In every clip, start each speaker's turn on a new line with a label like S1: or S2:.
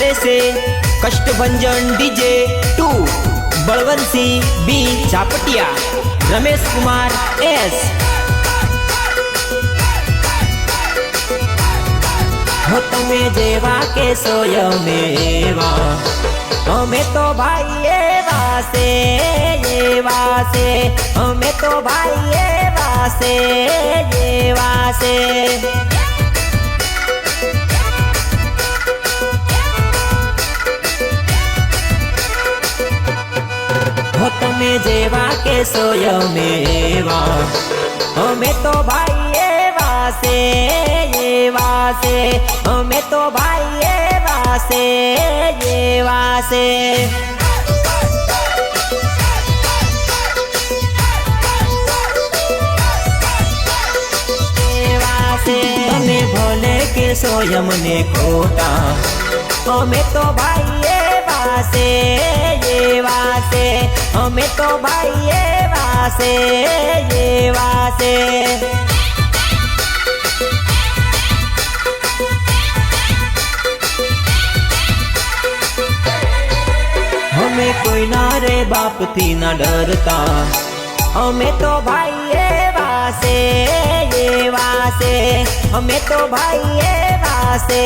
S1: बोले से Kashtabhanjan DJ 2, Balvanshi B Jhapatiya, Ramesh Kumar S. हो तमे जेवा के सोयमेवा, हमें तो भाई एवा से, हमें तो भाई एवा से। हो तमे जेवा के सोयमेवा, हमें तो भाई एवा से, हमें तो भाई एवा से। तमे भोले के सोयम ने खोटा, हमें तो भाई एवा से, हमें तो भाई एवा से। हमें कोई ना रे बाप थी ना डरता, हमें तो भाई एवा से, हमें तो भाई एवा से।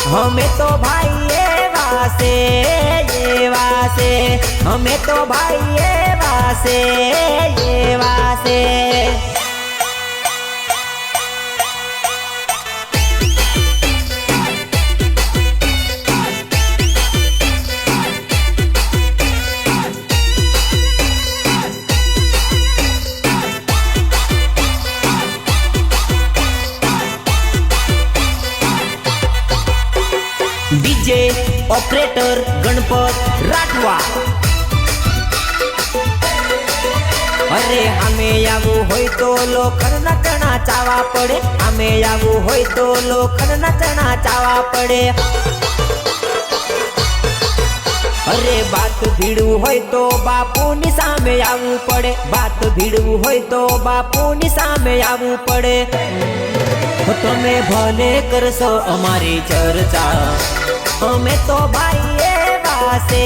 S1: हमें तो भाई एवा से, हमें तो भाई एवा से। DJ operator Ganpat Rathwa. अरे हमें आवू होय तो लोखन नचना चावा पड़े, हमें आवू होय तो लोखन नचना चावा पड़े। अरे बात भीड़ू होय तो बापू ની સામે આવવું પડે, बात भीड़ू होय तो बापू ની સામે આવવું પડે। તમે ભલે કરશો અમારી ચર્ચા, हमें तो भाई एवा से,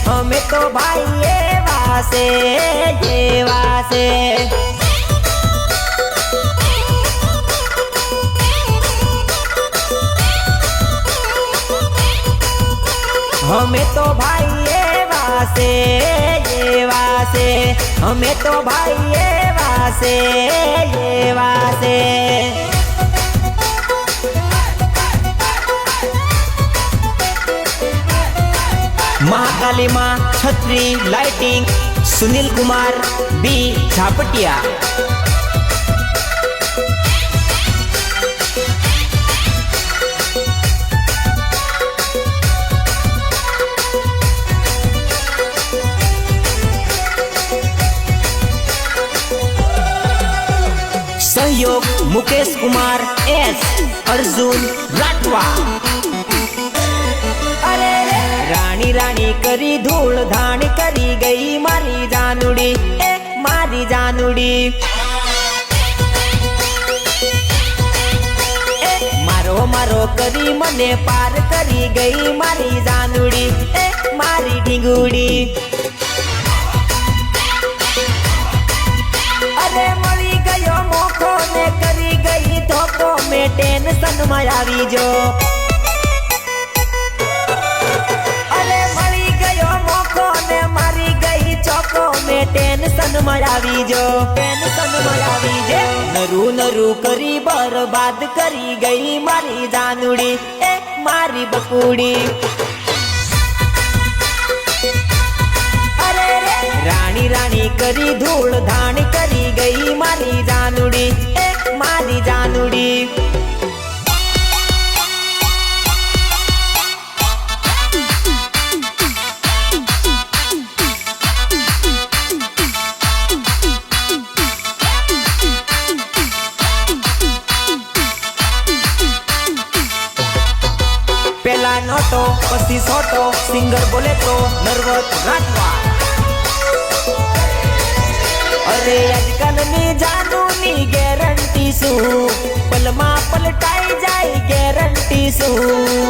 S1: हमें तो भाई एवा से। हमें तो भाई एवा से, हमें तो भाई एवा से। महाकाली माँ छत्री लाइटिंग, सुनील कुमार बी झापटिया। सहयोग मुकेश कुमार एस, अर्जुन राठवा। रानी रानी करी धूल धान करी गई मारी जानुड़ी, मारी जानुड़ी। मारो मारो करी मने पार करी गई मारी जानुड़ी, मारी ढींगुड़ी। अरे मरी गयो मोखो ने करी गई धोखो में टेंशन में आवी जो। टेंशन में आवी जो, टेंशन में आवी जे। नरू नरू करी बर्बाद करी गई मारी जानुड़ी, मारी बकुड़ी। अरे रे रानी रानी करी धूल धान करी गई मारी जानुड़ी, मारी जानुड़ी। નોટો પછી સોટો સિંગર બોલે તો નર્વસ રાઠવા અરે આજકાલની જાનુની ગેરંટી શું પલમાં પલટાઈ જાય ગેરંટી શું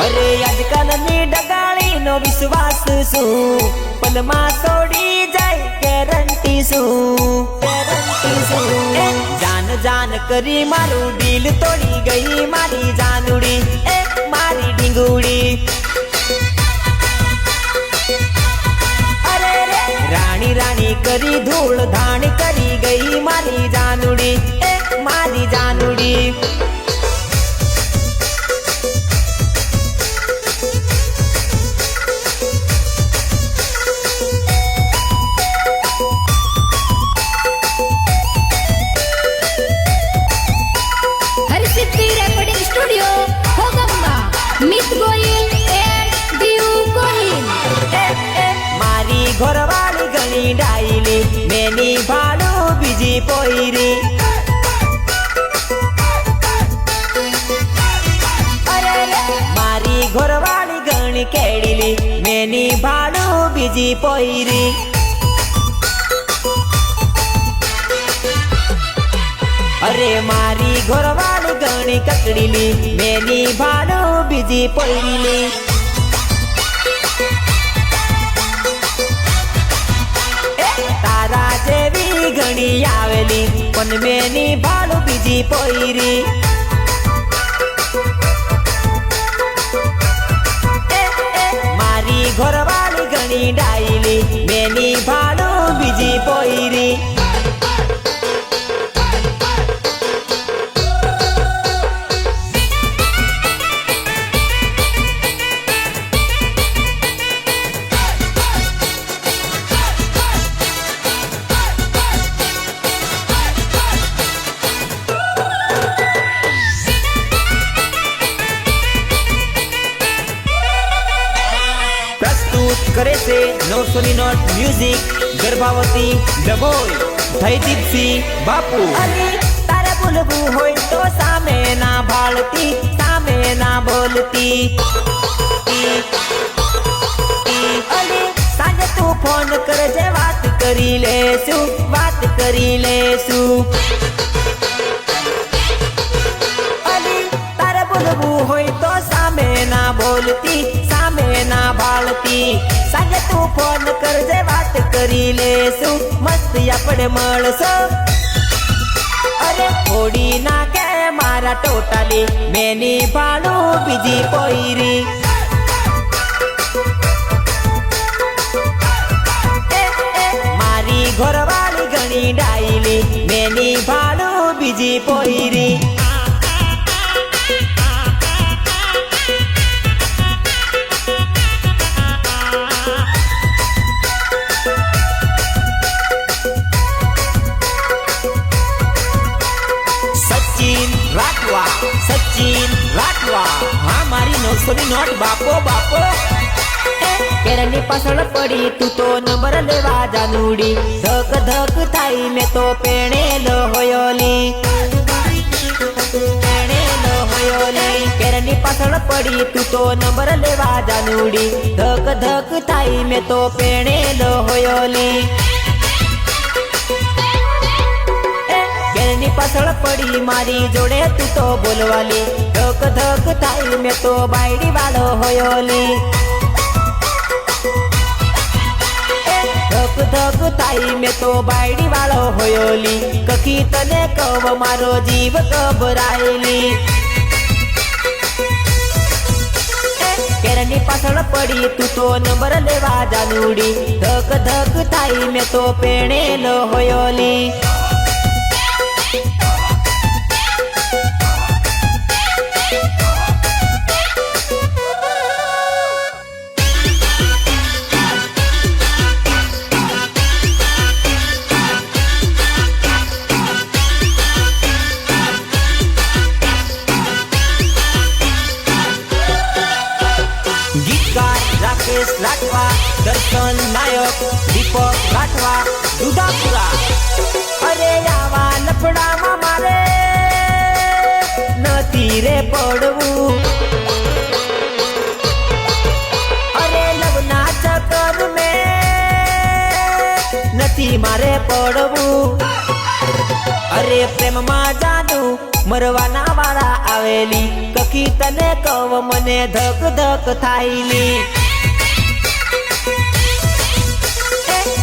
S1: અરે આજકાલની ડગાળીનો વિશ્વાસ શું પલમાં તોડી જાય ગેરંટી શું જાન જાન કરી મારું દિલ તોડી ગઈ મારી જાનુડી એ મારી ઢીંગુડી અરે રે રાણી રાણી કરી ધૂળ ધાણ કરી ગઈ મારી જાનુડી એ મારી જાનુડી ઘરવાળી ઘણી ડાયલી મેની ભાડું બીજી પોઈરી અરે મારી ઘરવાળી ઘણી કેડીલી મેની ભાડું બીજી પોઈરી અરે મારી ઘરવાળી ઘણી કકડીલી મેની ભાડું બીજી પોઈરીલી તારા જેવી ઘણી આવેલી પણ મેની ભાડું બીજી પોઈરી મારી ઘરવાળી ઘણી ડાયલી મેની ભાડું બીજી પોઈરી करे से 900 नोट म्यूजिक गर्भावती डबोई થઈ દીપસી બાપુ અલી તારે બોલવું હોય તો સામે ના ભાળતી સામે ના બોલતી અલી સાંજે તું ફોન કરજે વાત કરી લેશું અલી તારે બોલવું હોય તો સામે ના બોલતી સામે ના ભાળતી સાંજે તું ફોન કરજે વાત કરી લેશું મસ્તી આપણે મળશો અરે થોડી નાખે મારા ટોટાલી મેની ભાડું બીજી પોઈરી મારી ઘરવાળી ઘણી ડાયલી મેની ભાડું બીજી પોઈરી सचिन राठवा हाँ मारी 900 नोट बापो बापो केरनी पाछळ पड़ी तू तो नंबर लेवा जानुडी धक धक थाई में तो पेणेलो होयोली केरनी पाछळ पड़ी तू तो नंबर लेवा जानुडी धक धक थाई में तो पेणेलो होयोली केरनी पाछळ पड़ी मारी जोड़े तू तो बोलवाली धक धक थाई में तो बायडी वालो होयोली धक धक थाई में तो बायडी वालो होयोली कखी तने कव मारो जीव घबरायली केरनी पाछळ पड़ी तू तो नंबर लेवा जानुडी धक धक थाई में तो पेणेलो होयोली राकेश राठवा दर्शन नायक दीपक राठवा दुधापुरा अरे आवा लफड़ा मारे नती નથી રે પડવું, અરે લવના ચક્કર મેં નથી મારે પડવું, અરે પ્રેમમાં જાનું મરવાના વાળા આવેલી, કકી તને કવ મને ધક ધક થાયલી,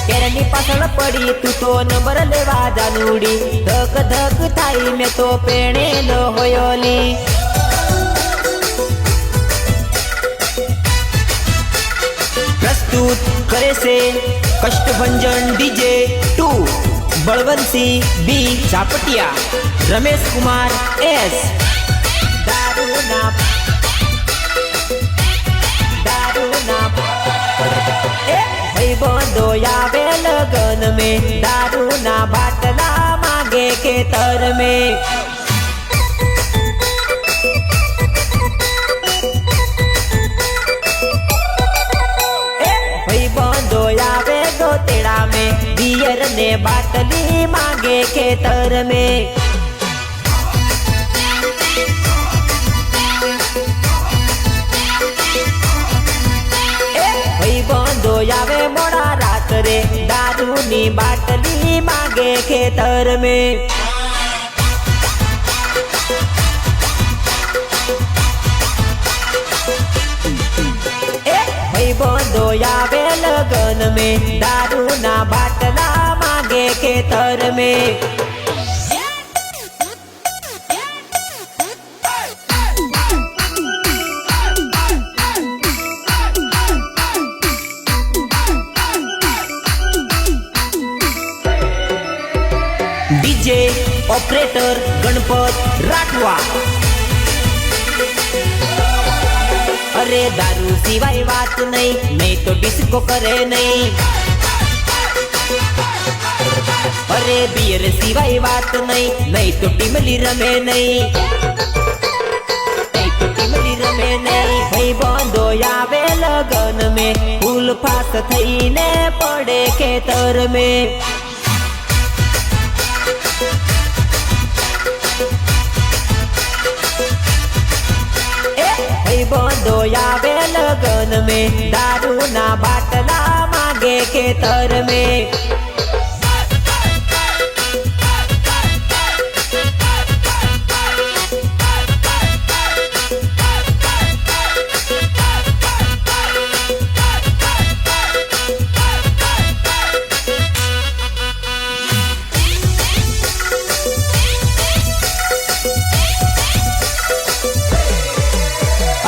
S1: કેરની પાછળ પડી તું તો નંબર લેવા જાનુડી, ધક ધક થાય મેં તો પેણેલો હોયોલી. પ્રસ્તુત કરે છે કષ્ટભંજન DJ 2, બળવંતસિંહ બી ઝાપટિયા, રમેશ કુમાર S. દારૂના ભાઈબંધો આવે લગન में, દારૂના બાટલા માંગે ખેતર में, ભાઈબંધો આવે ગોતેડા में, बियर ने बाटली मांगे खेतर में, भाईबंधो आवे मोड़ा रात रे, दारूनी बाटली मांगे खेतर में, भाईबंधो आवे लगन में, दारूना बाटला मांगे खेतर में. DJ ऑपरेटर गणपत राठवा, अरे दारू सिवाय बात नहीं तो डिस्को करे नहीं, अरे बियर सिवाय बात नहीं तो टीमली रमे नहीं, तो टीमली रमे नहीं. भाईबंधो आवे लगन में, फूल फास थईने पड़े खेतर में, भाईबंधो आवे लगन में, दारूना बाटला मांगे खेतर में.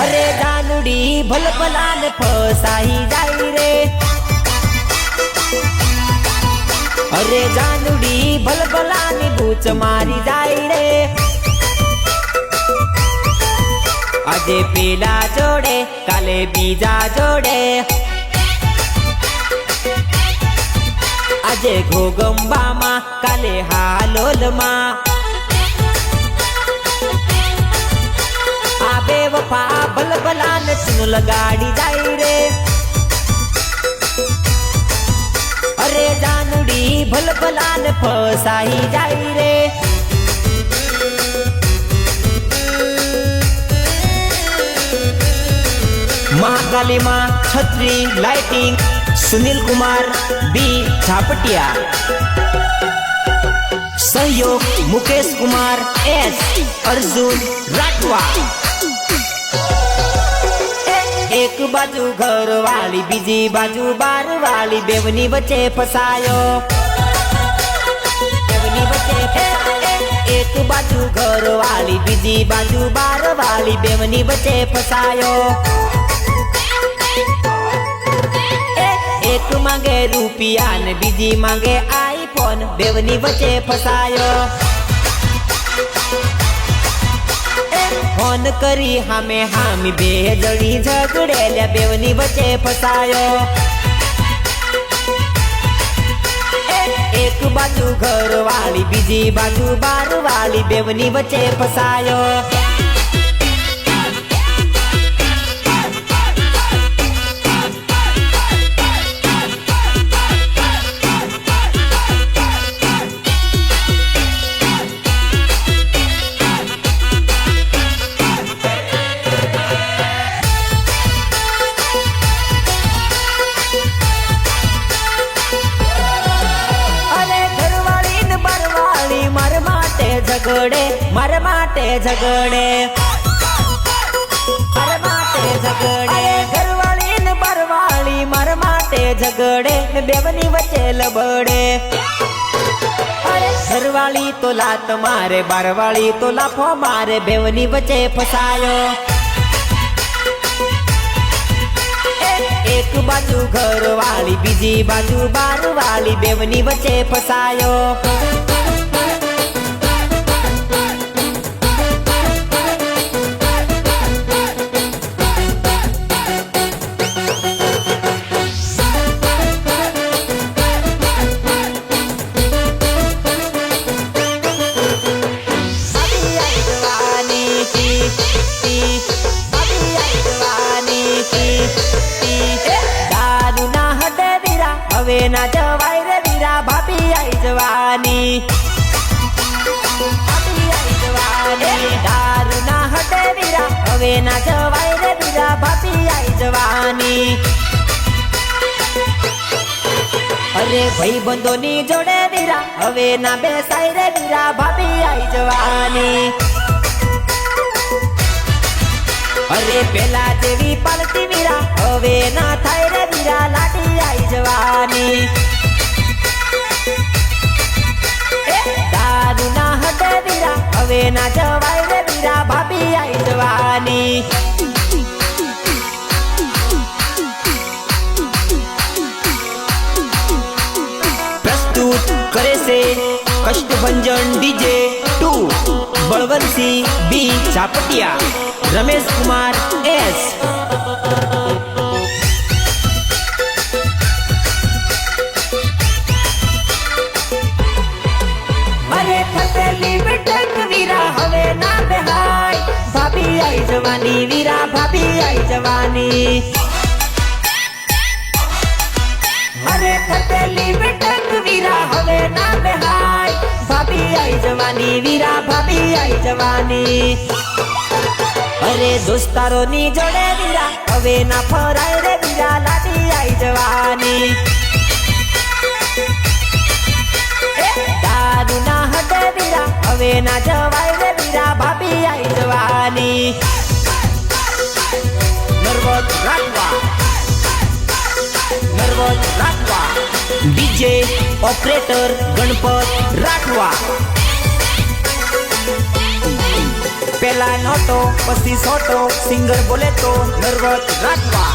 S1: अरे जानूडी भलभलान फसाई जाई रे, अरे जानूडी भलभलान बूच मारी जाई रे, આજે પેલા જોડે કાલે બીજા જોડે, આજે ઘોગંબામાં કાલે હાલોલમાં, बेवफा भलभलान चुन लगाड़ी जाई रे, अरे जानूडी भलभलान फसाई जाई रे. महाकाली मां छत्री लाइटिंग, सुनील कुमार बी झापटिया, सहयोग मुकेश कुमार S. अर्जुन राठवा. एक बाजू घर वाली बीजी बाजू बार वाली, बेवनी बच्चे फसायो, बेवनी बच्चे फसायो. एक बाजू घर वाली बीजी बाजू बार वाली, बेवनी बच्चे फसायो. एक मांगे रुपया ने बीजी मांगे आईफोन, बेवनी बच्चे फसायो. फोन करी हमें हामी बे जड़ी झगड़ेल्या, बेवनी बच्चे फसायो. एक बाजू घर वाली बीजी बाजू बार वाली, बेवनी बच्चे फसायो. ઝગડે મારા માટે ઝગડે મારા માટે ઝગડે ઘરવાળી ને બરવાળી મારા માટે ઝગડે ને બેવની વચ્ચે લબડે ઘરવાળી તો લાત મારે બારવાળી તો લાફો મારે બેવની વચ્ચે ફસાયો એક બાજુ ઘરવાળી બીજી બાજુ બારવાળી બેવની વચ્ચે ફસાયો હવે ના જવાય રે વીરા ભાભી આઈ જવાની ભાભી આઈ જવાની દારૂ ના હટે વીરા હવે ના જવાય રે વીરા ભાભી આઈ જવાની અરે ભાઈબંધોની જોડે વીરા હવે ના બેસાય રે વીરા ભાભી આઈ જવાની અરે પેલા જેવી પાલતી વીરા હવે ના થાય રે વીરા લાડી આઈ જવાની દારૂ ના હટે વીરા હવે ના જવાય રે વીરા ભાભી આઈ જવાની પ્રસ્તુત કરે છે કષ્ટભંજન ડીજે 2 બળવંતસિંહ બી ચાપટિયા रमेश कुमार एस अरे थकेली बेटक वीरा हवे ना बेहाय भाभी आई जवानी वीरा भाभी आई जवानी अरे थकेली बेटक वीरा हवे ना बेहाय भाभी आई जवानी वीरा भाभी आई जवानी अरे दोस्तारो नी जोड़े वीरा હવે ના ફરાય રે વીરા લાડી આઈ જવાની દારૂ ના હટે વીરા હવે ના જવાય રે વીરા ભાભી આઈ જવાની નર્વસ રાખવા ડીજે ઓપરેટર ગણપત રાખવા પેલા નોટો પછી સોટો સિંગર બોલે તો નર્વસ રાખવા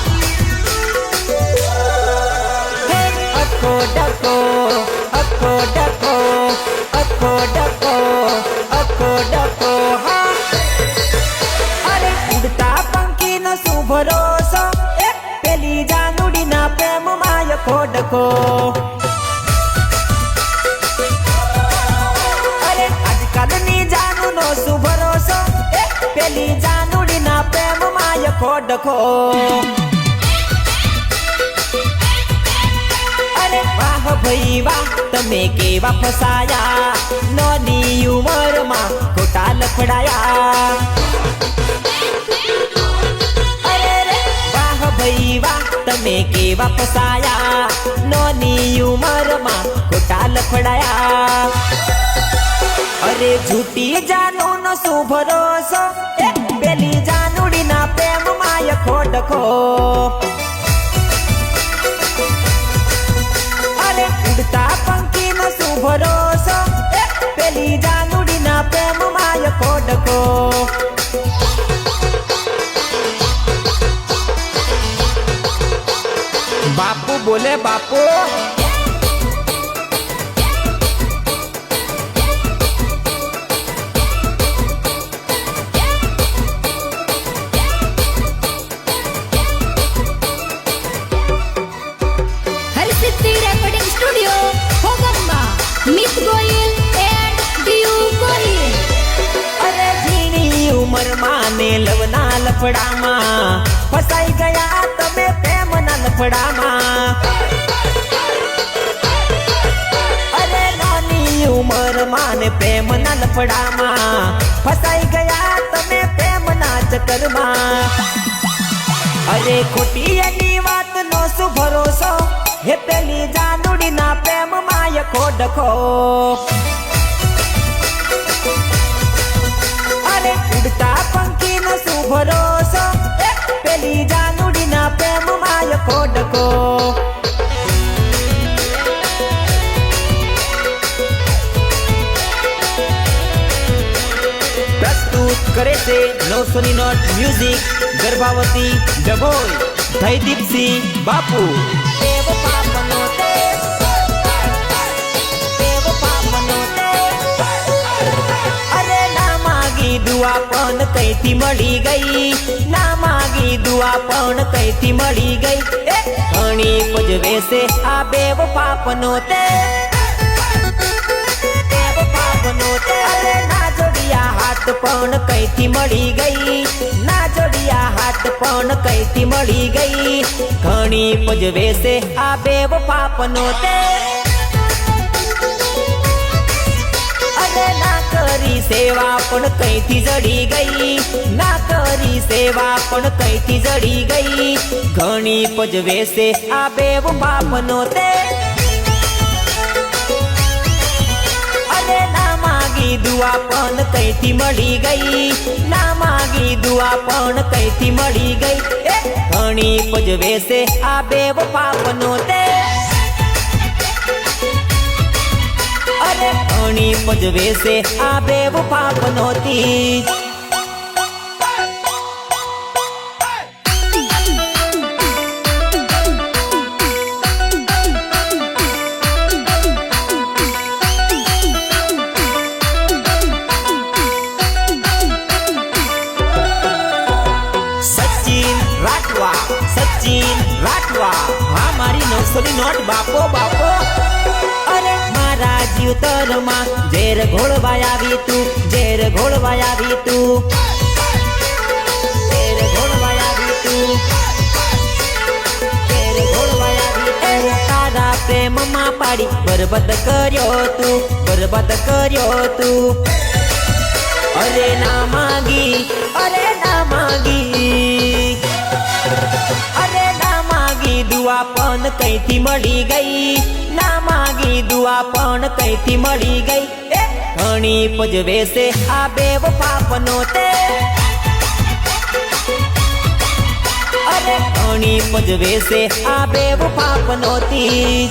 S1: અખો ડકો અખો ડકો અખો ડકો અખો ડકો હા અરે ઉડતા પંખી નો શું ભરોસો પેલી જાનુડી ના પ્રેમ માં અખો ડકો અરે આજકાલ ની જાનુ નો શું ભરોસો પેલી જાનુડી ના પ્રેમ માં અખો ડકો અરે વાહ ભાઈ વાહ તમે કેવા ફસાયા નાની ઉંમર માં ખોટા લફડાયા અરે રે વાહ ભાઈ વાહ તમે કેવા ફસાયા નાની ઉંમર માં ખોટા લફડાયા અરે झूठी જાનો નો શું ભરોસો પેલી જાનુડી ના પ્રેમ માં અખો ડકો અરે ઉડતા પંખી નો શું ભરોસો પેલી જાનુડી ના પ્રેમ માં અખો ડકો બાપુ બોલે બાપુ
S2: miss Goyal and DU Goyal
S1: अरे झीणी उमर माने लवना लफड़ामा फसाई ગયા તમે પ્રેમના લફડામાં અરે નાની ઉમર માને પ્રેમના લફડામાં ફસાઈ ગયા તમે પ્રેમના ચક્કરમાં અરે ખોટી એની વાતનો શું ભરોસો હે પેલી જાનુડી ના પ્રેમ માં અખો ડખો ભરોસો પેલી જાનુડીના પ્રેમમાં ખોડકો પ્રસ્તુત કરે છે 900 નોટ મ્યુઝિક ગર્ભાવતી ડભોઈ જયદીપસિંહ બાપુ દેવ પાપનો તે દેવ પાપનો તે અરે ના માગી દુઆ પણ કઈથી મળી ગઈ ના માગી દુઆ પણ કઈથી મળી ગઈ ઘણી પજવે છે આ બેવ પાપનો તે દેવ પાપનો તે અરે ના જોડિયા હાથ પણ કઈથી મળી ગઈ ના જોડિયા હાથ પણ કઈથી મળી ગઈ ઘણી પજવે છે આ બેવ પાપનો તે અરે ના કરી સેવા પણ કઈથી જડી ગઈ ના કરી સેવા પણ કઈથી જડી ગઈ ઘણી પજવે છે આ બેવ પાપનો તે અરે ના માગી દુઆ પણ કઈથી મળી ગઈ ના માગી દુઆ પણ કઈથી મળી ગઈ ઘણી પજવે છે આ બેવ પાપનો તે અરે ઘણી પજવે છે આ બેવ પાપનો તી સચિન રાઠવા હા મારી 900 નોટ બાપો બાપો અરે મારા જીવતરમાં ઝેર ઘોળવાય આવી તું ઝેર ઘોળવાય આવી તું ઝેર ઘોળવાય આવી તું ઝેર ઘોળવાય આવી તું તારા પ્રેમમાં પાડી બરબાદ કર્યો તું બરબાદ કર્યો તું અરે ના માગી અરે ના માગી અરે ના માગી દુઆ પણ કઈથી મળી ગઈ ના માગી દુઆ પણ કઈથી મળી ગઈ ઘણી પજવે છે આ બેવ પાપનો તે અરે ઘણી પજવે છે આ બેવ પાપનો તી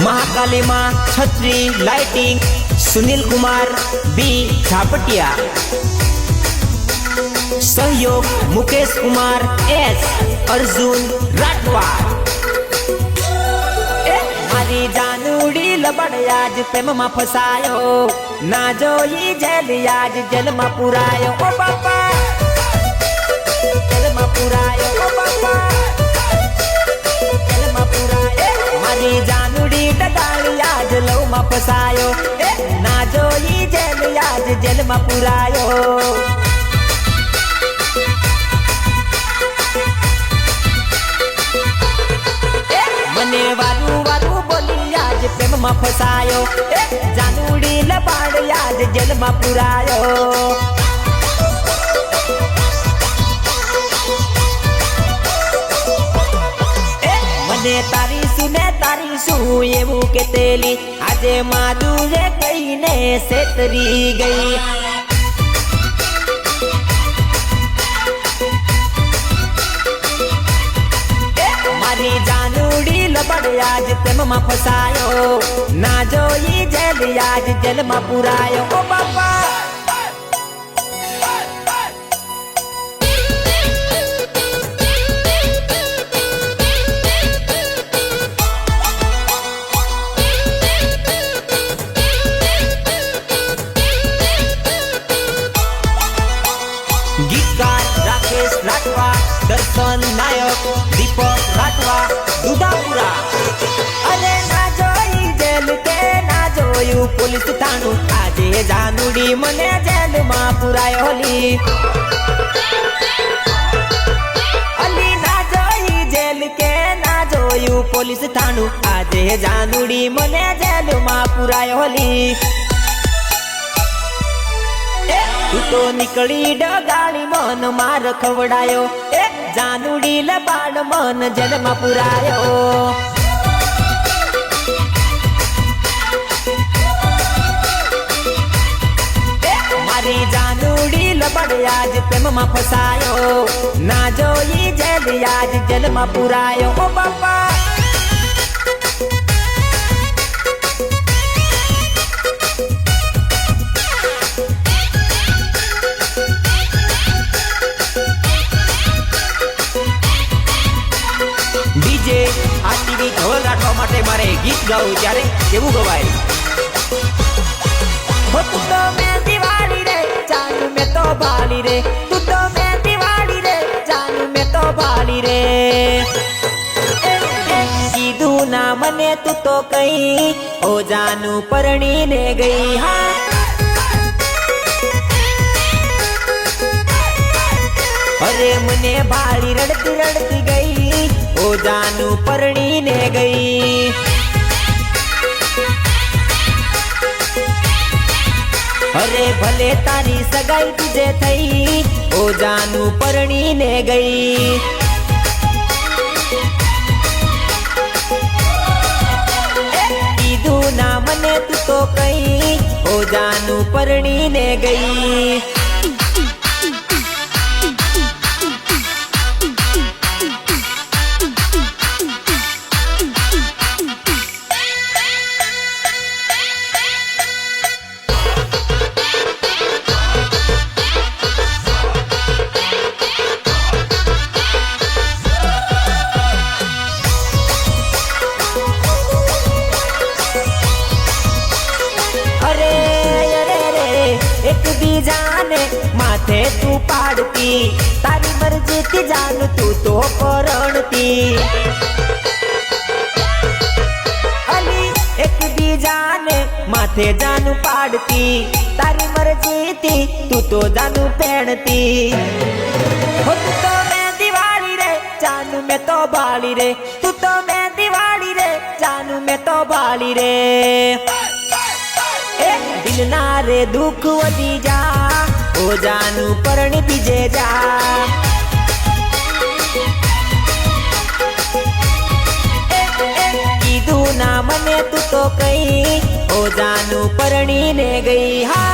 S1: महाकाली माँ छत्री लाइटिंग सुनील कुमार बी झापटिया सहयोग मुकेश कुमार एस अर्जुन राठवा मारी जानूडी लबड़याज प्रेम में फसायो ना जोई जेल याज जेल में पुरायो ओ बापा जेल में पुरायो ओ बापा जेल में पुरायो मारी जानूडी डगाड़ी आज लव में फसायो ना जोई जेल याज जेल में पुरायो मने वारू वारू बोली आज प्रेम में फसायो जानूडी लबाड़ आज जेल में पुरायो मने तारी सु एवं के तेली आजे माधु रे कई ने सेतरी गई मारी जानूडी लबड़ आज प्रेम में फसायो ना जोई जेल आज जेल में पुरायो ओ बाबा गीतकार राकेश राठवा दर्शन नायक दीपक राठवा दुधापुरा अरे ना जोई जेल के ना जोयू पुलिस थाणु आजे जानूडी मने जेल में पुरायो अली ना जोई जेल के ना जोयू पुलिस थाणु आजे जानूडी मने जेल में पुरायो तू तो निकली डगाड़ी मन मार खवड़ायो जानूडी लबाड़ मन जेल में पुरायो લબડ આજ પ્રેમમાં ફસાયો ના જોઈ જેલ આજ જેલમાં પુરાયો ઓ બાપા ડીજે આ ટીવી ઢોલ રાખવા માટે મારે ગીત ગાવું ત્યારે કેવું ગવાય હો તું તો મેં દિવાળી રે જાનું મેં તો ભાલી રે તું તો મેં દિવાળી રે જાનું મેં તો ભાલી રે કીધું ના મને તું તો કઈ ઓ જાનું પરણીને ગઈ હા અરે મને ભાળી રડતી રડતી ગઈ ઓ જાનું પરણીને ગઈ અરે ભલે તારી સગાઈ તુજે થઈ ઓ જાનું પરણીને ગઈ કીધું ના મને તું તો કઈ ઓ જાનું પરણીને ગઈ जाने माथे तू पाड़ती तारी मर्जी थी जान तू तो परणती अली एक भी जाने माथे जानू पाड़ती तारी मर्जी थी तू तो जानू पहनती हो तू तो मैं दिवाली रे जानू मैं तो बाली रे तू तो मैं दिवाली रे जानू मैं तो बाली रे दिल ना रे दुख वधी जा ओ जानू परणी बीजे जा कीधु ना मने तू तो कई ओ जानू परणी ने गई हा